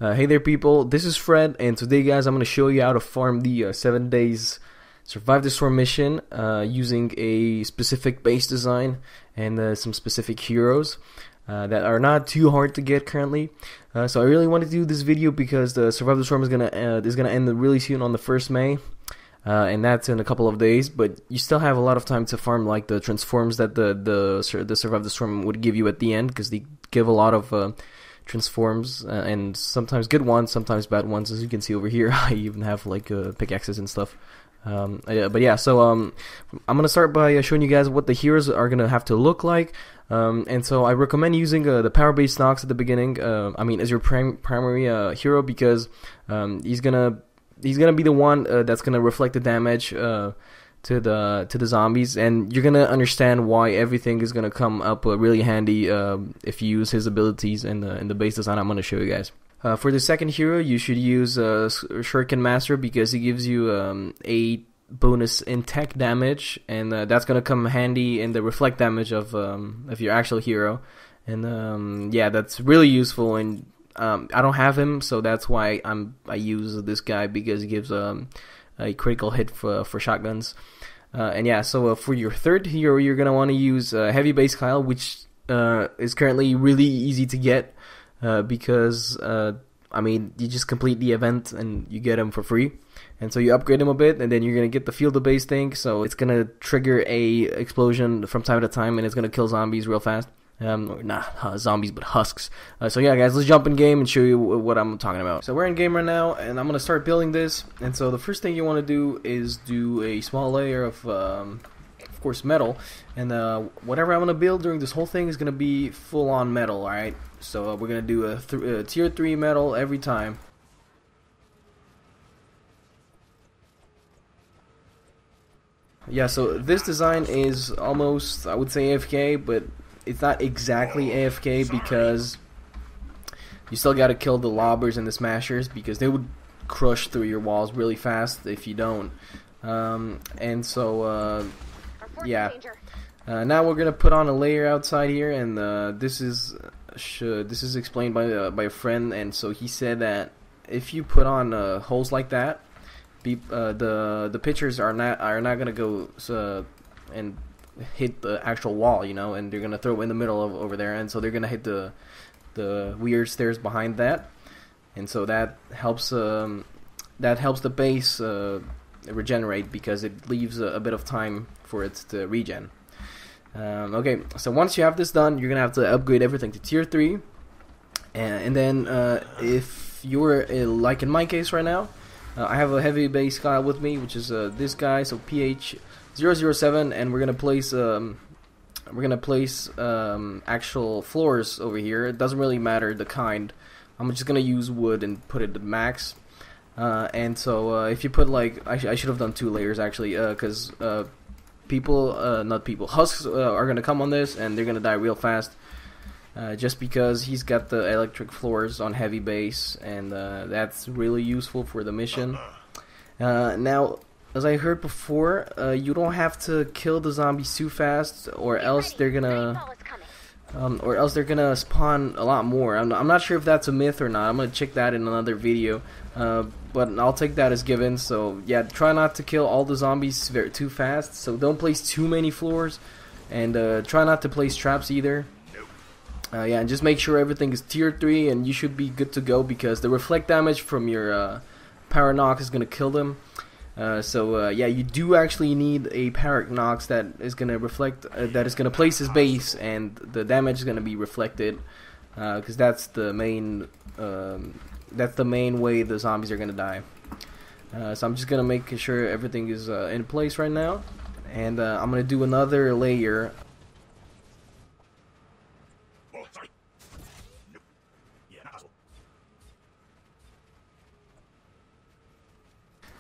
Hey there people, this is Fred, and today guys I'm going to show you how to farm the 7 days Survive the Storm mission using a specific base design and some specific heroes that are not too hard to get currently. So I really wanted to do this video because the Survive the Storm is gonna end really soon on the 1st May. And that's in a couple of days, but you still have a lot of time to farm like the transforms that the Survive the Storm would give you at the end, because they give a lot of transforms and sometimes good ones, sometimes bad ones, as you can see over here. I even have like pickaxes and stuff. But yeah, so I'm gonna start by showing you guys what the heroes are gonna have to look like. And so I recommend using the power-based Nox at the beginning. I mean, as your primary hero, because he's gonna be the one that's gonna reflect the damage to the zombies, and you're gonna understand why everything is gonna come up really handy if you use his abilities in the base design I'm gonna show you guys. For the second hero, you should use Shuriken Master, because he gives you a bonus in tech damage, and that's gonna come handy in the reflect damage of your actual hero, and yeah, that's really useful. And I don't have him, so that's why I use this guy, because he gives a critical hit for shotguns. And yeah, so for your third hero, you're gonna want to use Heavy Base Kyle, which is currently really easy to get because I mean, you just complete the event and you get him for free. And so you upgrade him a bit, and then you're gonna get the field of base thing, so it's gonna trigger a explosion from time to time, and it's gonna kill zombies real fast. Or not zombies, but husks. So yeah, guys, let's jump in game and show you what I'm talking about. So we're in game right now, and I'm gonna start building this. And so the first thing you want to do is do a small layer of course, metal. And whatever I'm gonna build during this whole thing is gonna be full-on metal. All right. So we're gonna do a tier 3 metal every time. Yeah. So this design is almost, I would say, AFK, but it's not exactly AFK, because you still got to kill the lobbers and the smashers, because they would crush through your walls really fast if you don't. And so yeah, now we're gonna put on a layer outside here, and this is explained by a friend, and so he said that if you put on holes like that, the pitchers are not gonna go and hit the actual wall, you know, and they're gonna throw it in the middle of over there, and so they're gonna hit the weird stairs behind that, and so that helps the base regenerate, because it leaves a bit of time for it to regen. Okay, so once you have this done, you're gonna have to upgrade everything to tier 3, and then if you're like in my case right now, I have a heavy base guy with me, which is this guy, so PH007, and we're gonna place actual floors over here. It doesn't really matter the kind. I'm just gonna use wood and put it to max. And so if you put like, I should have done 2 layers actually, because husks are gonna come on this, and they're gonna die real fast. Just because he's got the electric floors on heavy base, and that's really useful for the mission. Now, as I heard before, you don't have to kill the zombies too fast, or else they're gonna spawn a lot more. I'm not sure if that's a myth or not. I'm gonna check that in another video, but I'll take that as given. So yeah, try not to kill all the zombies too fast. So don't place too many floors, and try not to place traps either. Yeah, and just make sure everything is tier 3, and you should be good to go, because the reflect damage from your power Nox is gonna kill them. So yeah, you do actually need a power Nox that is gonna reflect, that is gonna place his base, and the damage is gonna be reflected, because that's the main way the zombies are gonna die. So I'm just gonna make sure everything is in place right now, and I'm gonna do another layer.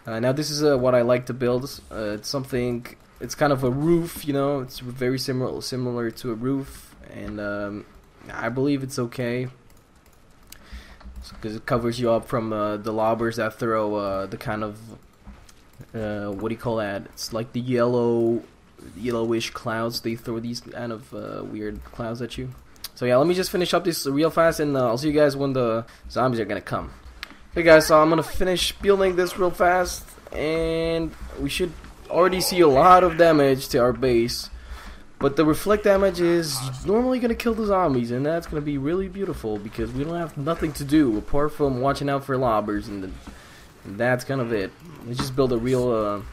Now this is what I like to build. It's kind of a roof, you know. It's very similar to a roof, and I believe it's okay, because it covers you up from the lobbers that throw the kind of what do you call that? It's like the yellowish clouds. They throw these kind of weird clouds at you. So yeah, let me just finish up this real fast, and I'll see you guys when the zombies are gonna come. Okay guys, so I'm gonna finish building this real fast, and we should already see a lot of damage to our base. But the reflect damage is normally gonna kill the zombies, and that's gonna be really beautiful because we don't have nothing to do apart from watching out for lobbers, and that's kind of it. Let's just build a real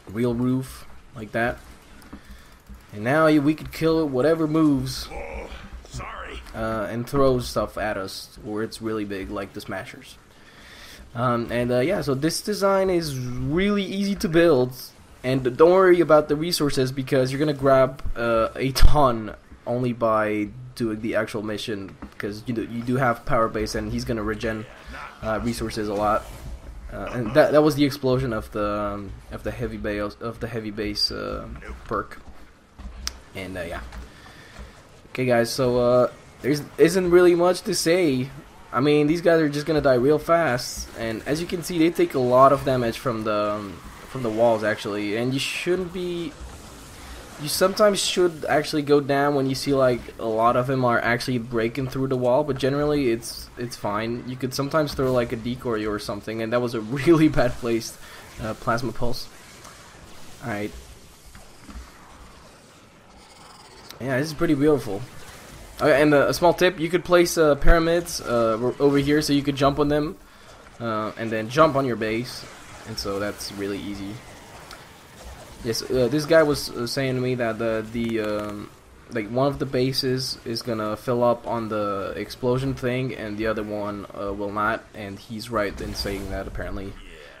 roof like that, and now we could kill whatever moves and throws stuff at us where it's really big, like the smashers. Yeah, so this design is really easy to build, and don't worry about the resources because you're gonna grab a ton only by doing the actual mission, because you do have power base, and he's gonna regen resources a lot. And that was the explosion of the heavy base perk. And yeah. Okay guys, so there isn't really much to say. I mean, these guys are just gonna die real fast, and as you can see, they take a lot of damage from the walls actually. And you sometimes should actually go down when you see like a lot of them are actually breaking through the wall, but generally it's fine. You could sometimes throw like a decoy or something, and that was a really bad placed plasma pulse. Alright. Yeah, this is pretty beautiful. And a small tip, you could place pyramids over here so you could jump on them and then jump on your base, and so that's really easy. Yes, this guy was saying to me that like one of the bases is gonna fill up on the explosion thing and the other one will not, and he's right in saying that apparently,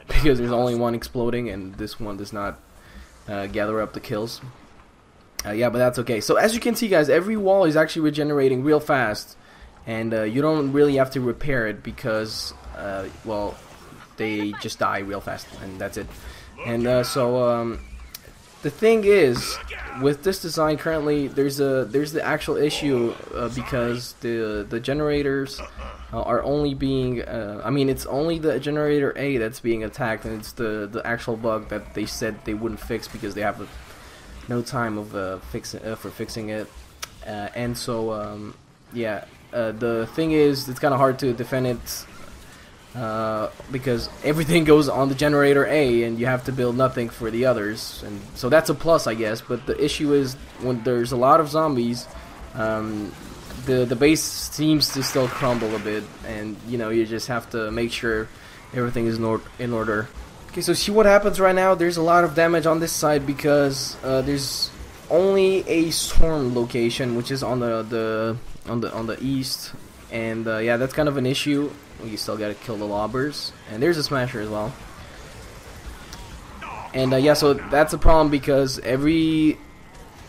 because there's only one exploding and this one does not gather up the kills. Yeah, but that's okay. So as you can see guys, every wall is actually regenerating real fast, and you don't really have to repair it because well, they just die real fast, and that's it. And the thing is, with this design currently, there's the actual issue because the generators are only being I mean, it's only the generator A that's being attacked, and it's the actual bug that they said they wouldn't fix because they have no time of fixing it. And so yeah, the thing is, it's kind of hard to defend it because everything goes on the generator A and you have to build nothing for the others, and so that's a plus, I guess. But the issue is when there's a lot of zombies, the base seems to still crumble a bit, and you know, you just have to make sure everything is in order. Okay, so see what happens right now. There's a lot of damage on this side because there's only a storm location, which is on the east, and yeah, that's kind of an issue. You still gotta kill the lobbers, and there's a smasher as well. And yeah, so that's a problem because every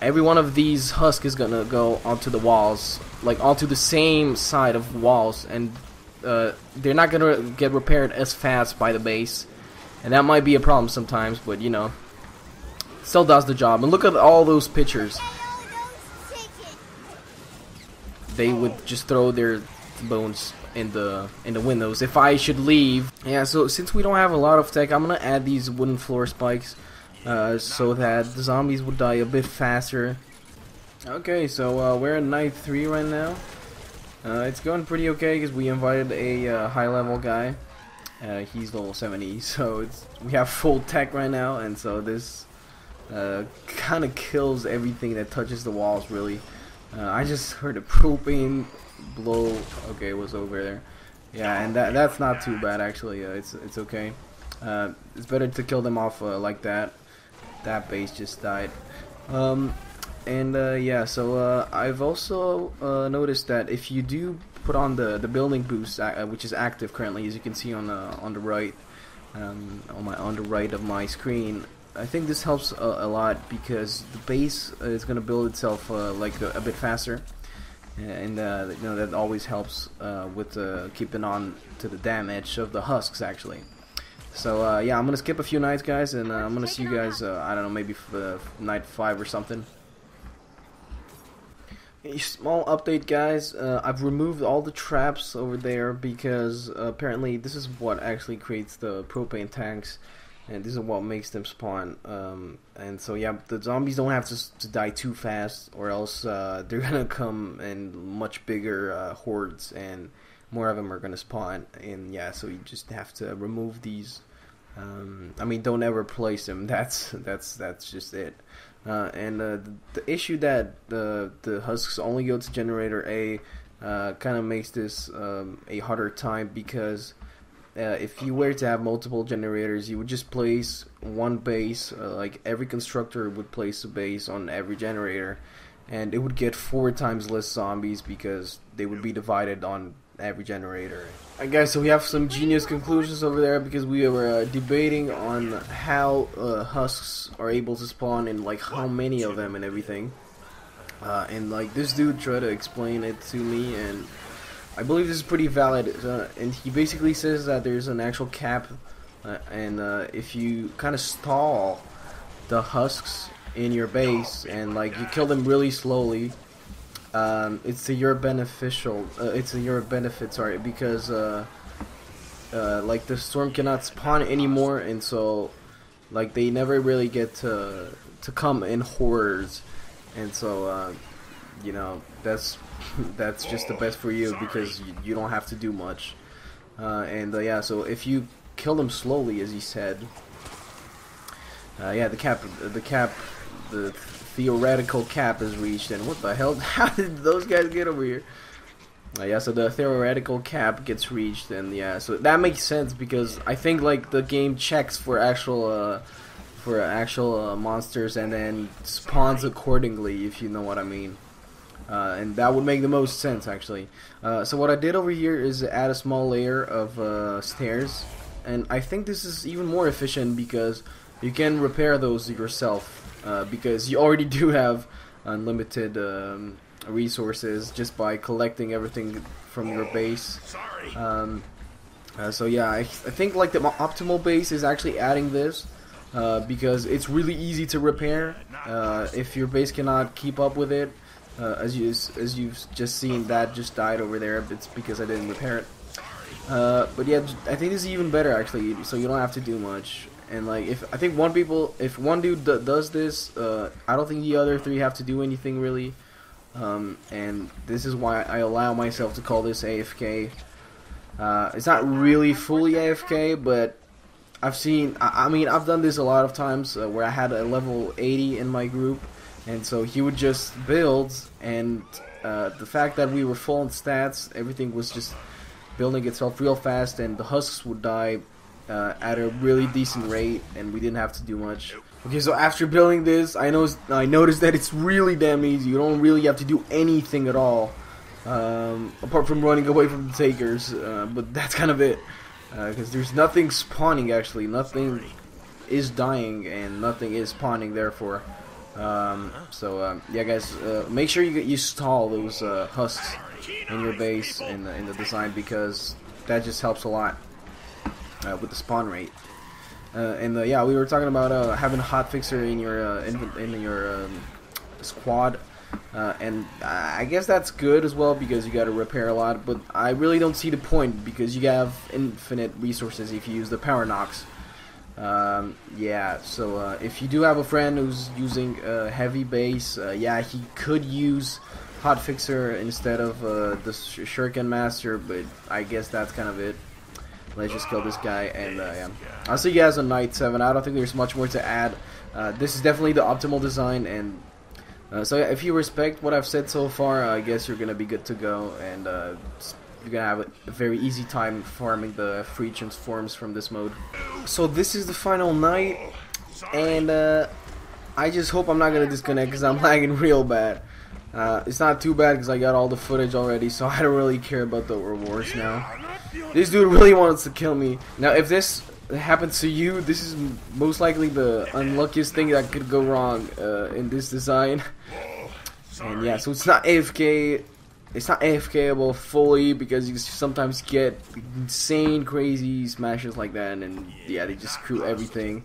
one of these husks is gonna go onto the walls, like onto the same side of walls, and they're not gonna get repaired as fast by the base, and that might be a problem sometimes, but you know, still does the job. And look at all those pictures. They would just throw their bones in the windows if I should leave. Yeah, so since we don't have a lot of tech, I'm gonna add these wooden floor spikes so that the zombies would die a bit faster. Okay, so we're at night 3 right now. It's going pretty okay because we invited a high level guy. He's level 70, so we have full tech right now, and so this kind of kills everything that touches the walls, really. I just heard a propane blow. Okay, it was over there. Yeah, and that's not too bad actually. It's okay. It's better to kill them off like that. That base just died. Yeah, so I've also noticed that if you do put on the building boost, which is active currently, as you can see on the right, on the right of my screen, I think this helps a lot because the base is going to build itself like a bit faster, and you know, that always helps with keeping on to the damage of the husks actually. So yeah, I'm gonna skip a few nights, guys, and I'm gonna see you guys I don't know, maybe night 5 or something. A small update, guys. I've removed all the traps over there because apparently this is what actually creates the propane tanks, and this is what makes them spawn. And so yeah, the zombies don't have to die too fast, or else they're gonna come in much bigger hordes, and more of them are gonna spawn. And yeah, so you just have to remove these. I mean, don't ever place them. That's just it. The issue that the husks only go to generator A kind of makes this a harder time, because if you were to have multiple generators, you would just place one base, like every constructor would place a base on every generator, and it would get 4 times less zombies because they would be divided on every generator. Alright guys, so we have some genius conclusions over there, because we were debating on how husks are able to spawn and like how many of them and everything. And like this dude tried to explain it to me, and I believe this is pretty valid, and he basically says that there's an actual cap, and if you kind of stall the husks in your base and like you kill them really slowly, it's to your beneficial. It's to your benefit, sorry, because like the storm cannot spawn anymore, and so like they never really get to come in hordes, and so you know, that's just the best for you, because you don't have to do much. Yeah, so if you kill them slowly, as he said, yeah, the theoretical cap is reached. And what the hell? How did those guys get over here? Yeah, so the theoretical cap gets reached, and yeah, so that makes sense, because I think like the game checks for actual monsters and then spawns accordingly, if you know what I mean. And that would make the most sense, actually. So what I did over here is add a small layer of stairs, and I think this is even more efficient because you can repair those yourself, because you already do have unlimited resources just by collecting everything from your base. So yeah, I think like the optimal base is actually adding this, because it's really easy to repair if your base cannot keep up with it. As you've just seen, that just died over there. It's because I didn't repair it. But yeah, I think this is even better actually. So you don't have to do much. And like, if one dude does this, I don't think the other 3 have to do anything really. And this is why I allow myself to call this AFK. It's not really fully AFK, but I mean, I've done this a lot of times where I had a level 80 in my group. And so he would just build, and the fact that we were full on stats, everything was just building itself real fast, and the husks would die at a really decent rate, and we didn't have to do much. Okay, so after building this, I noticed that it's really damn easy. You don't really have to do anything at all, apart from running away from the takers, but that's kind of it, because there's nothing spawning actually. Nothing is dying, and nothing is spawning, therefore. Yeah guys, make sure you stall those husks in your base in the design, because that just helps a lot with the spawn rate. Yeah, we were talking about having a hotfixer in your squad, and I guess that's good as well, because you got to repair a lot, but I really don't see the point, because you have infinite resources if you use the power knocks. Yeah, so if you do have a friend who's using a heavy base, yeah, he could use hotfixer instead of the shuriken master, but I guess that's kind of it. Let's just kill this guy, and yeah, I'll see you guys on night 7. I don't think there's much more to add. This is definitely the optimal design, and so yeah, if you respect what I've said so far, I guess you're gonna be good to go, and you're gonna have a very easy time farming the free transforms from this mode. So this is the final night, and I just hope I'm not gonna disconnect, because I'm lagging real bad. It's not too bad because I got all the footage already, so I don't really care about the rewards now. This dude really wants to kill me. Now if this happens to you, this is most likely the unluckiest thing that could go wrong in this design. And yeah, so it's not AFK. It's not AFKable fully, because you sometimes get insane crazy smashes like that, and yeah, they just screw everything.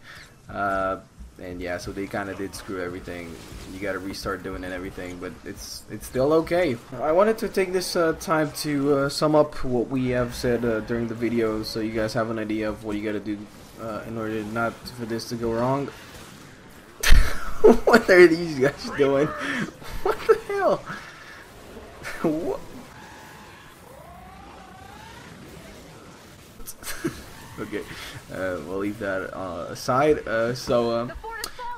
And yeah, so they kind of did screw everything. You got to restart doing it and everything, but it's still okay. I wanted to take this time to sum up what we have said during the video, so you guys have an idea of what you got to do in order not for this to go wrong. What are these guys doing? What the hell? What? Okay, we'll leave that aside.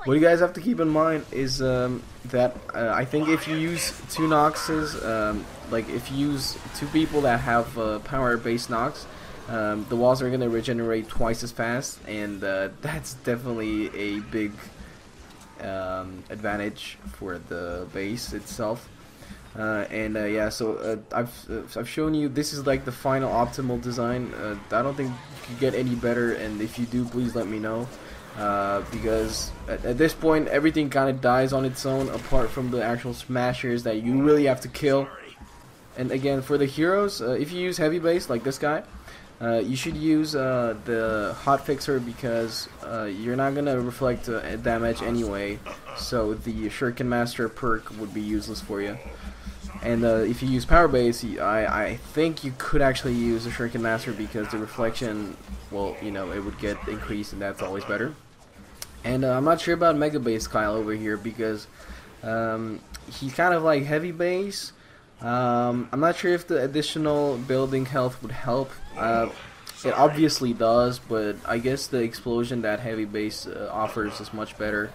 What you guys have to keep in mind is that I think if you use 2 Noxes, like if you use 2 people that have power-based Nox, the walls are going to regenerate twice as fast, and that's definitely a big advantage for the base itself. Yeah, so I've shown you this is like the final optimal design. I don't think you could get any better, and if you do, please let me know, because at this point everything kind of dies on its own apart from the actual smashers that you really have to kill. And again, for the heroes, if you use heavy base like this guy, you should use the hot fixer, because you're not gonna reflect damage anyway, so the Shuriken Master perk would be useless for you. And if you use power base, I think you could actually use the Shuriken Master, because the reflection, well, you know, it would get increased, and that's always better. And I'm not sure about Mega Base Kyle over here, because he's kind of like heavy base. I'm not sure if the additional building health would help. It obviously does, but I guess the explosion that heavy base offers is much better.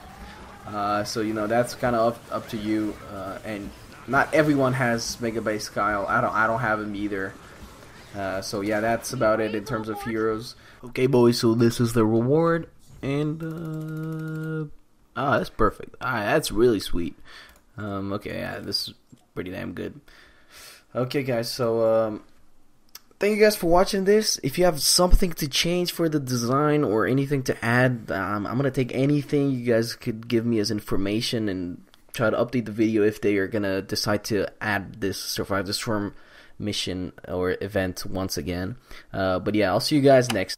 So you know, that's kind of up to you. And not everyone has Mega Base Kyle. I don't have him either. So yeah, that's about it in terms of heroes. Okay, boys. So this is the reward, and that's perfect. That's really sweet. Okay, yeah, this is pretty damn good. Okay, guys. So thank you guys for watching this. If you have something to change for the design or anything to add, I'm gonna take anything you guys could give me as information and try to update the video if they are gonna decide to add this Survive the Storm mission or event once again. But yeah, I'll see you guys next.